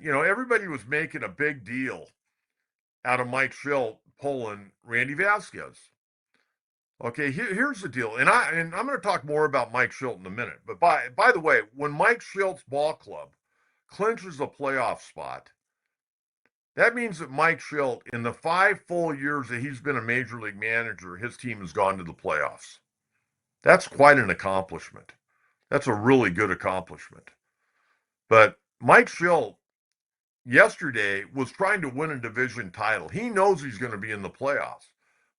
everybody was making a big deal out of Mike Schilt pulling Randy Vasquez. Okay, here's the deal, and I'm going to talk more about Mike Schilt in a minute. But by the way, when Mike Schilt's ball club clinches a playoff spot, that means that Mike Schilt, in the 5 full years that he's been a major league manager, his team has gone to the playoffs. That's quite an accomplishment. That's a really good accomplishment. But Mike Schilt yesterday was trying to win a division title. He knows he's going to be in the playoffs,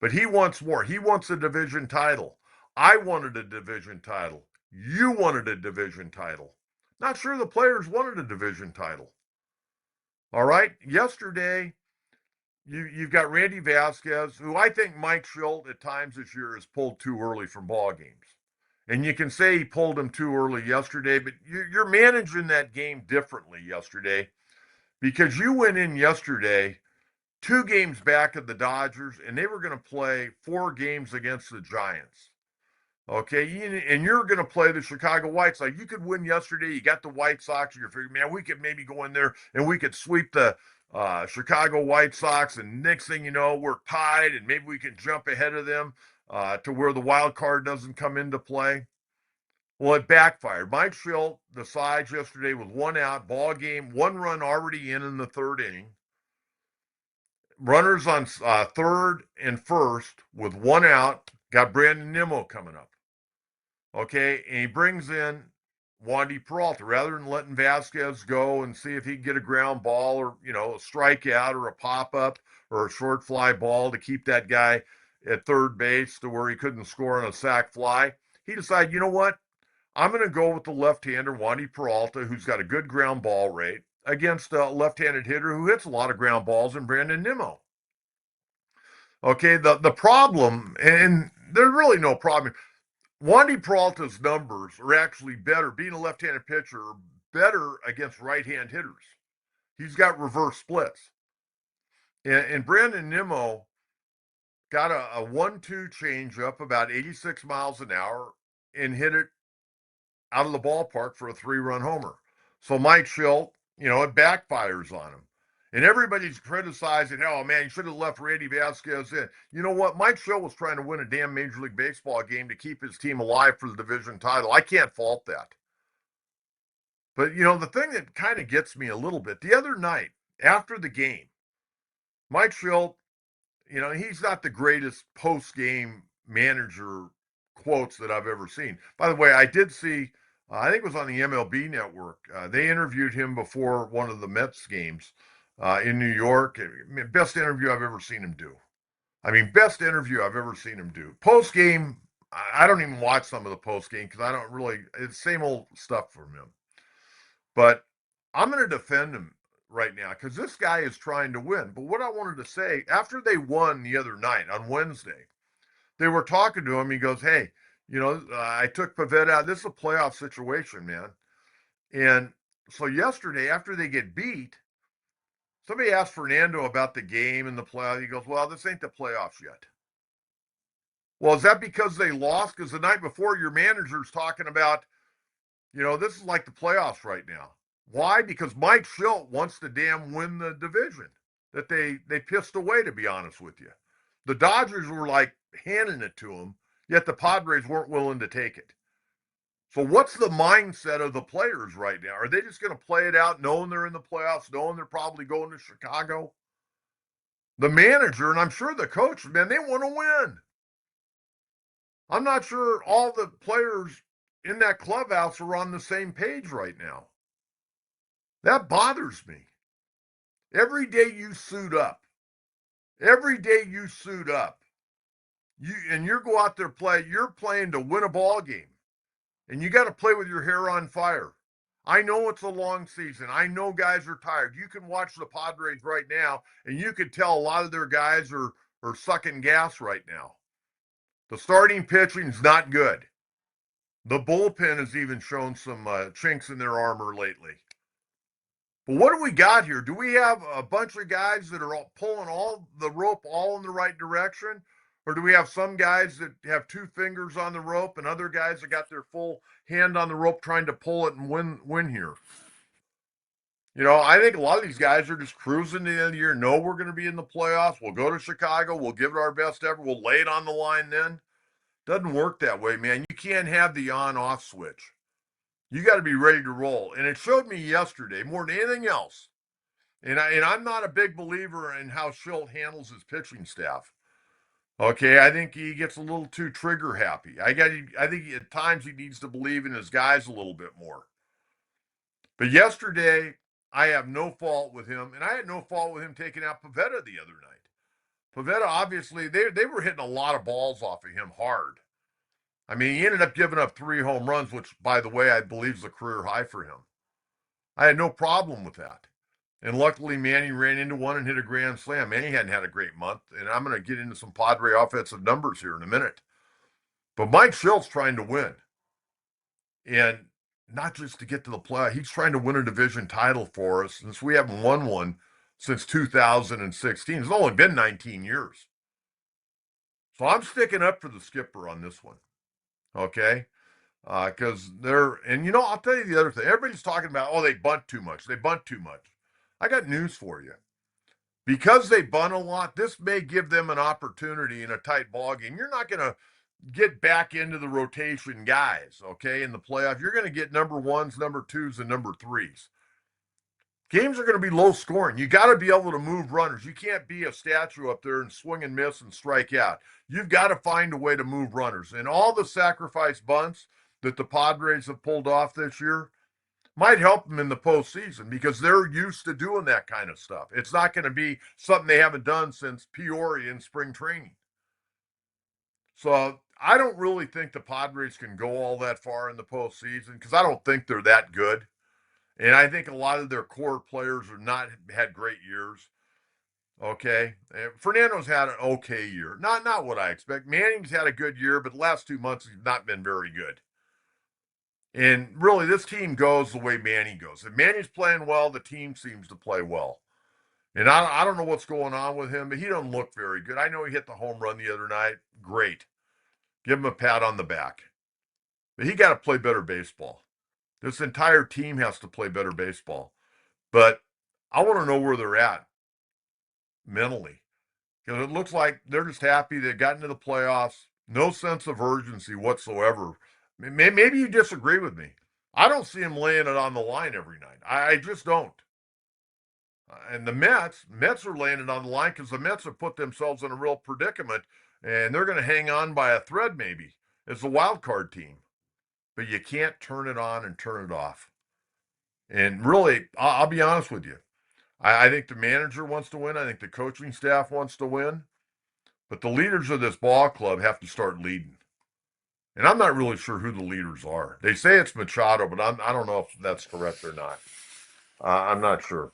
but he wants more. He wants a division title. I wanted a division title. You wanted a division title. Not sure the players wanted a division title. All right. Yesterday, you've got Randy Vasquez, who I think Mike Schilt at times this year has pulled too early from ball games. And you can say he pulled him too early yesterday, but you're managing that game differently yesterday because you went in yesterday 2 games back of the Dodgers, and they were going to play 4 games against the Giants. Okay, and you're going to play the Chicago White Sox. You could win yesterday. You got the White Sox. You're figuring, man, we could maybe go in there and we could sweep the Chicago White Sox. And next thing you know, we're tied, and maybe we can jump ahead of them to where the wild card doesn't come into play. Well, it backfired. Mike Schilt decides yesterday with 1 out, ball game, 1 run already in the 3rd inning. Runners on third and first with 1 out. Got Brandon Nimmo coming up. Okay, and he brings in Wandy Peralta rather than letting Vasquez go and see if he can get a ground ball or a strikeout or a pop up or a short fly ball to keep that guy at third base to where he couldn't score on a sac fly. He decided, you know what? I'm going to go with the left-hander Wandy Peralta, who's got a good ground ball rate, against a left-handed hitter who hits a lot of ground balls in Brandon Nimmo. Okay, the problem, and there's really no problem. Wandy Peralta's numbers are actually better, being a left-handed pitcher, better against right-hand hitters. He's got reverse splits. And Brandon Nimmo got a 1-2 changeup about 86 miles an hour and hit it out of the ballpark for a 3-run homer. So Mike Schilt, it backfires on him. And everybody's criticizing, oh, man, you should have left Randy Vasquez in. You know what? Mike Schilt was trying to win a damn Major League Baseball game to keep his team alive for the division title. I can't fault that. But, the thing that kind of gets me a little bit, the other night, after the game, Mike Schilt, he's not the greatest post-game manager quotes that I've ever seen. By the way, I did see, I think it was on the MLB network, they interviewed him before one of the Mets games in New York. Best interview I've ever seen him do. Best interview I've ever seen him do. Post game, I don't even watch some of the post game because I don't really, it's same old stuff from him. But I'm going to defend him right now because this guy is trying to win. But what I wanted to say, after they won the other night on Wednesday, they were talking to him. He goes, hey, I took Pavetta out. This is a playoff situation, man. And so yesterday, after they get beat, somebody asked Fernando about the game and the playoffs. He goes, well, this ain't the playoffs yet. Well, is that because they lost? Because the night before, your manager's talking about, this is like the playoffs right now. Why? Because Mike Schilt wants to damn win the division that they pissed away, to be honest with you. The Dodgers were like handing it to him, yet the Padres weren't willing to take it. So what's the mindset of the players right now? Are they just going to play it out knowing they're in the playoffs, knowing they're probably going to Chicago? The manager, and I'm sure the coach, man, they want to win. I'm not sure all the players in that clubhouse are on the same page right now. That bothers me. Every day you suit up. Every day you suit up. You go out there play, you're playing to win a ball game. And you got to play with your hair on fire. I know it's a long season. I know guys are tired. You can watch the Padres right now, and you can tell a lot of their guys are sucking gas right now. The starting pitching's not good. The bullpen has even shown some chinks in their armor lately. But what do we got here? Do we have a bunch of guys that are all pulling all the rope all in the right direction? Or do we have some guys that have 2 fingers on the rope and other guys that got their full hand on the rope trying to pull it and win here? I think a lot of these guys are just cruising to the end of the year. Know we're going to be in the playoffs. We'll go to Chicago. We'll give it our best ever. We'll lay it on the line then. Doesn't work that way, man. You can't have the on-off switch. You got to be ready to roll. And it showed me yesterday more than anything else. And I'm not a big believer in how Schilt handles his pitching staff. Okay, I think he gets a little too trigger happy. I think at times he needs to believe in his guys a little bit more. But yesterday, I have no fault with him, and I had no fault with him taking out Pavetta the other night. Pavetta, obviously, they were hitting a lot of balls off of him hard. I mean, he ended up giving up 3 home runs, which, by the way, I believe is a career high for him. I had no problem with that. And luckily, Manny ran into one and hit a grand slam. Manny hadn't had a great month, and I'm going to get into some Padre offensive numbers here in a minute. But Mike Schilt's trying to win. And not just to get to the play, he's trying to win a division title for us since we haven't won one since 2016. It's only been 19 years. So I'm sticking up for the skipper on this one. Okay? Because I'll tell you the other thing. Everybody's talking about, they bunt too much. They bunt too much. I got news for you. Because they bunt a lot, this may give them an opportunity in a tight ball game. You're not going to get back into the rotation guys, okay, in the playoff. You're going to get number ones, number twos, and number threes. Games are going to be low scoring. You got to be able to move runners. You can't be a statue up there and swing and miss and strike out. You've got to find a way to move runners. And all the sacrifice bunts that the Padres have pulled off this year might help them in the postseason because they're used to doing that kind of stuff. It's not going to be something they haven't done since Peoria in spring training. So I don't really think the Padres can go all that far in the postseason because I don't think they're that good. And I think a lot of their core players are not had great years. Okay. Fernando's had an okay year. Not what I expect. Manning's had a good year, but the last 2 months he's not been very good. And really, this team goes the way Manning goes. If Manning's playing well, the team seems to play well. And I don't know what's going on with him, but he doesn't look very good. I know he hit the home run the other night. Great. Give him a pat on the back. But he got to play better baseball. This entire team has to play better baseball. But I want to know where they're at mentally. Because it looks like they're just happy they got into the playoffs. No sense of urgency whatsoever. Maybe you disagree with me. I don't see them laying it on the line every night. I just don't. And the Mets are laying it on the line because the Mets have put themselves in a real predicament, and they're going to hang on by a thread maybe as a wild card team. But you can't turn it on and turn it off. And really, I'll be honest with you. I think the manager wants to win. I think the coaching staff wants to win. But the leaders of this ball club have to start leading. And I'm not really sure who the leaders are. They say it's Machado, but I don't know if that's correct or not. I'm not sure.